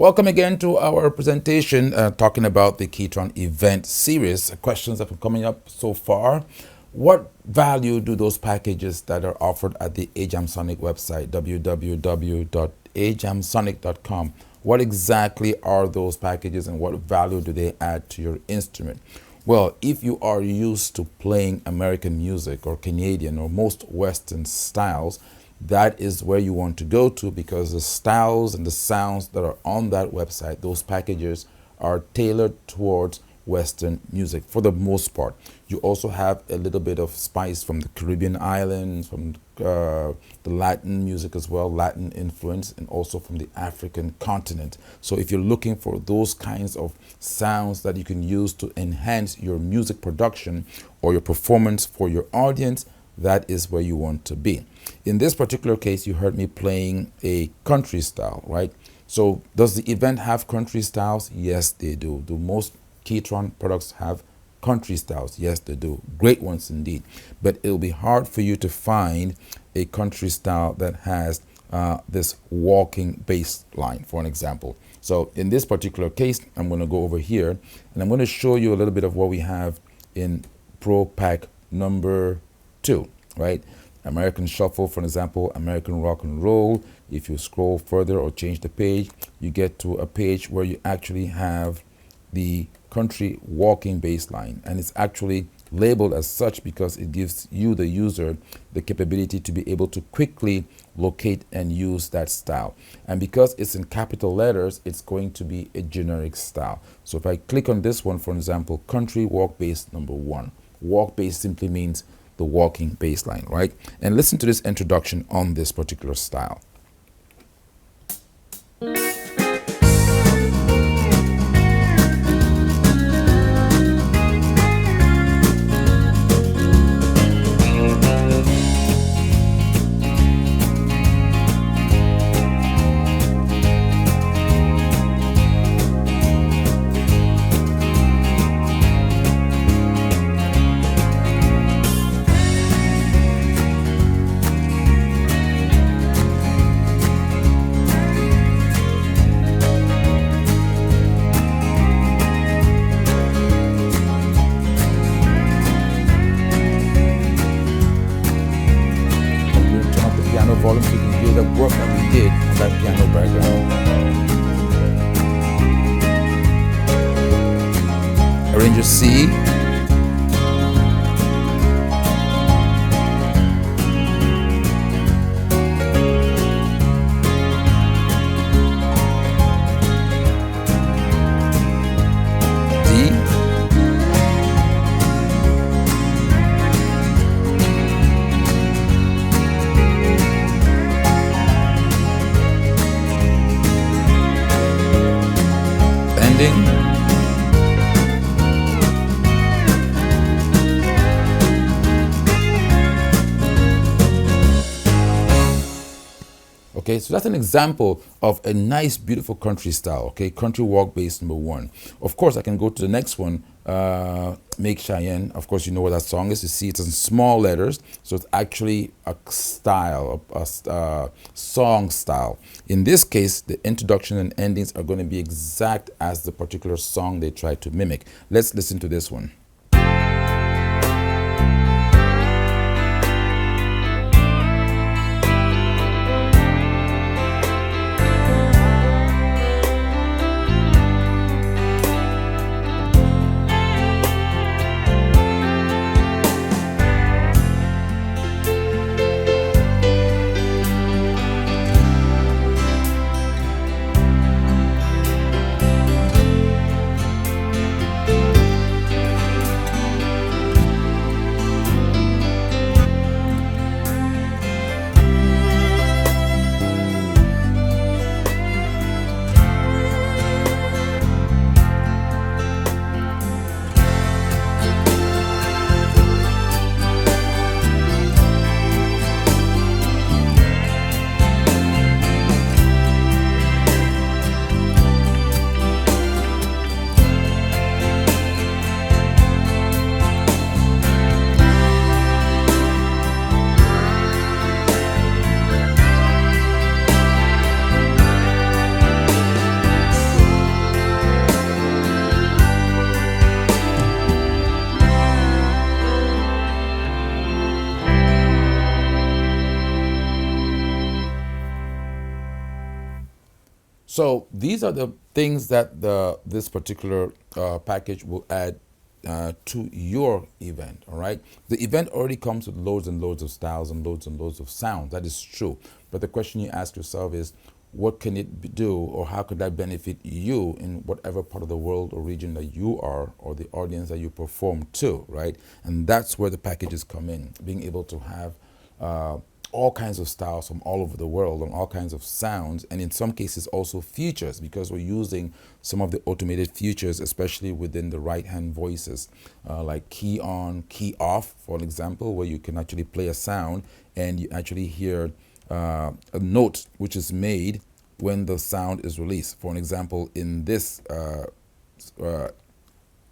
Welcome again to our presentation talking about the Ketron event series. Questions that have been coming up so far. What value do those packages that are offered at the AjamSonic website, www.ajamsonic.com, what exactly are those packages and what value do they add to your instrument? Well, if you are used to playing American music or Canadian or most Western styles, that is where you want to go to, because the styles and the sounds that are on that website, those packages are tailored towards Western music for the most part. You also have a little bit of spice from the Caribbean islands, from the Latin music as well, Latin influence, and also from the African continent. So if you're looking for those kinds of sounds that you can use to enhance your music production or your performance for your audience, that is where you want to be. In this particular case, you heard me playing a country style, right? So does the event have country styles? Yes, they do. Do most Ketron products have country styles? Yes, they do. Great ones indeed. But it'll be hard for you to find a country style that has this walking bass line, for an example. So in this particular case, I'm going to go over here and I'm going to show you a little bit of what we have in Pro Pack number 2, right? American Shuffle, for example, American Rock and Roll. If you scroll further or change the page, you get to a page where you actually have the country walking bass line, and it's actually labeled as such because it gives you, the user, the capability to be able to quickly locate and use that style. And because it's in capital letters, it's going to be a generic style. So if I click on this one, for example, country walk bass number 1. Walk bass simply means the walking bass line, right? And listen to this introduction on this particular style. Volume so you can hear the work that we did on that piano background. Arranger C, D, okay, so that's an example of a nice, beautiful country style, okay? Country walk bass number 1. Of course, I can go to the next one, Make Cheyenne. Of course, you know what that song is. You see it's in small letters, so it's actually a style, a song style. In this case, the introduction and endings are going to be exact as the particular song they try to mimic. Let's listen to this one. So these are the things that this particular package will add to your event. All right, the event already comes with loads and loads of styles and loads of sounds. That is true. But the question you ask yourself is, what can it do, or how could that benefit you in whatever part of the world or region that you are, or the audience that you perform to, right? And that's where the packages come in, being able to have all kinds of styles from all over the world and all kinds of sounds, and in some cases also features, because we're using some of the automated features, especially within the right hand voices, like key on, key off, for an example, where you can actually play a sound and you actually hear a note which is made when the sound is released. For an example, in this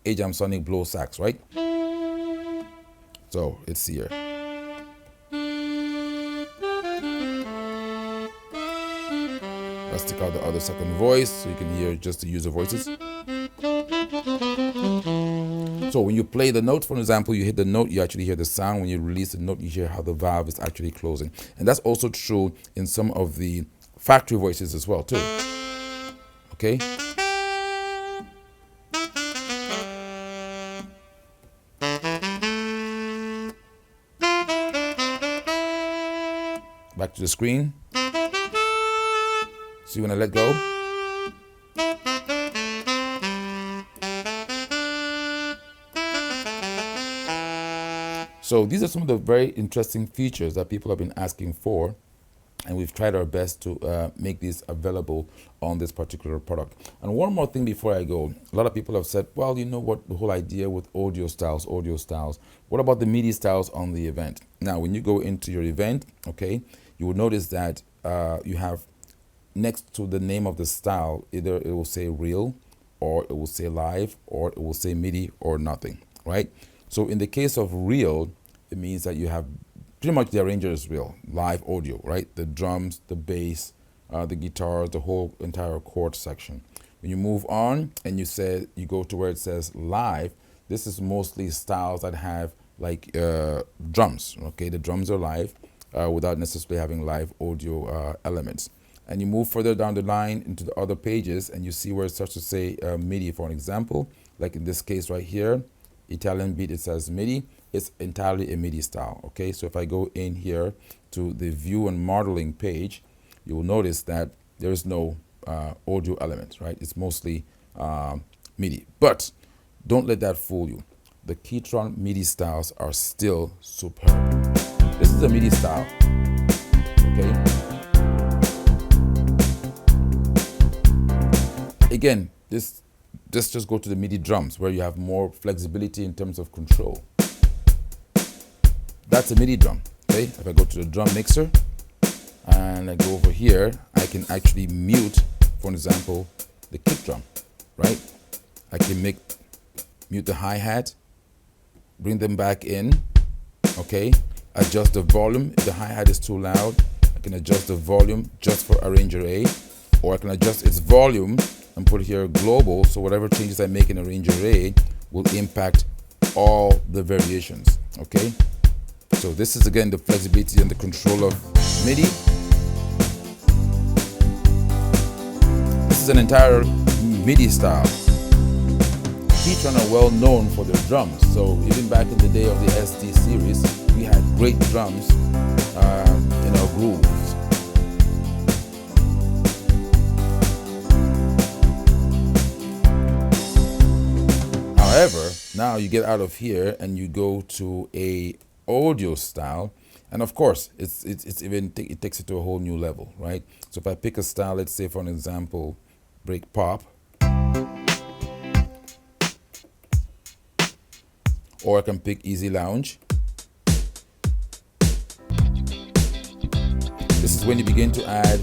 AjamSonic blow sax, right? So it's here. Let's take out the other second voice so you can hear just the user voices. So when you play the note, for example, you hit the note, you actually hear the sound. When you release the note, you hear how the valve is actually closing. And that's also true in some of the factory voices as well, too. Okay? Back to the screen. See when I let go? So these are some of the very interesting features that people have been asking for, and we've tried our best to make these available on this particular product. And one more thing before I go, a lot of people have said, well, you know what, the whole idea with audio styles, what about the MIDI styles on the event? Now, when you go into your event, okay, you will notice that you have next to the name of the style, either it will say real, or it will say live, or it will say MIDI, or nothing, right? So in the case of real, it means that you have pretty much the arranger is real, live audio, right? The drums, the bass, the guitars, the whole entire chord section. When you move on and you go to where it says live, this is mostly styles that have like drums, okay? The drums are live without necessarily having live audio elements. And you move further down the line into the other pages and you see where it starts to say MIDI, for an example, like in this case right here, Italian beat, it says MIDI. It's entirely a MIDI style, okay? So if I go in here to the view and modeling page, you will notice that there is no audio element, right? It's mostly MIDI. But don't let that fool you. The Ketron MIDI styles are still superb. This is a MIDI style, okay? Again, just go to the MIDI drums where you have more flexibility in terms of control. That's a MIDI drum, okay? If I go to the drum mixer and I go over here, I can actually mute, for example, the kick drum, right? I can mute the hi-hat, bring them back in, okay? Adjust the volume. If the hi-hat is too loud, I can adjust the volume just for arranger A, or I can adjust its volume and put here global, so whatever changes I make in arranger A will impact all the variations, okay? So this is again the flexibility and the control of MIDI. This is an entire MIDI style. Ketron are well known for their drums, so even back in the day of the ST series, we had great drums in our grooves. However, now you get out of here and you go to a audio style, and of course it takes it to a whole new level, right? So if I pick a style, let's say for an example, break pop, or I can pick easy lounge. This is when you begin to add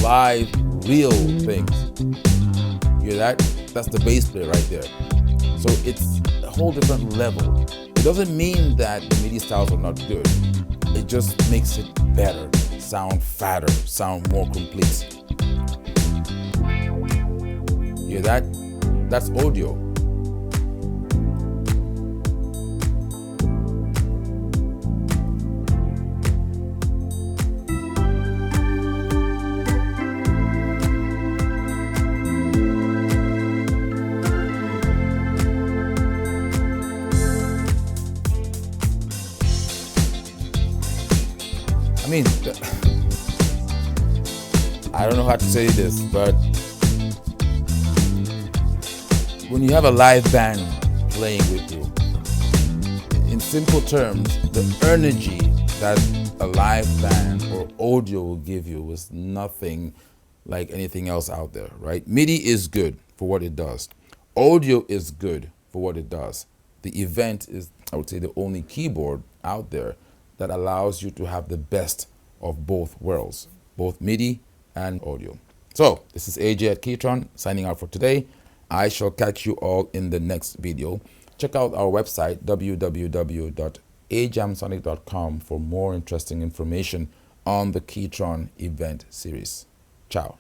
live real things. You hear that? That's the bass player right there. So it's a whole different level. It doesn't mean that the MIDI styles are not good. It just makes it better, sound fatter, sound more complete. You hear that? That's audio. mean, I don't know how to say this, but when you have a live band playing with you, in simple terms, the energy that a live band or audio will give you is nothing like anything else out there, right? MIDI is good for what it does. Audio is good for what it does. The event is, I would say, the only keyboard out there that allows you to have the best of both worlds, both MIDI and audio. So this is AJ at Ketron signing out for today. I shall catch you all in the next video. Check out our website, www.AjamSonic.com, for more interesting information on the Ketron event series. Ciao.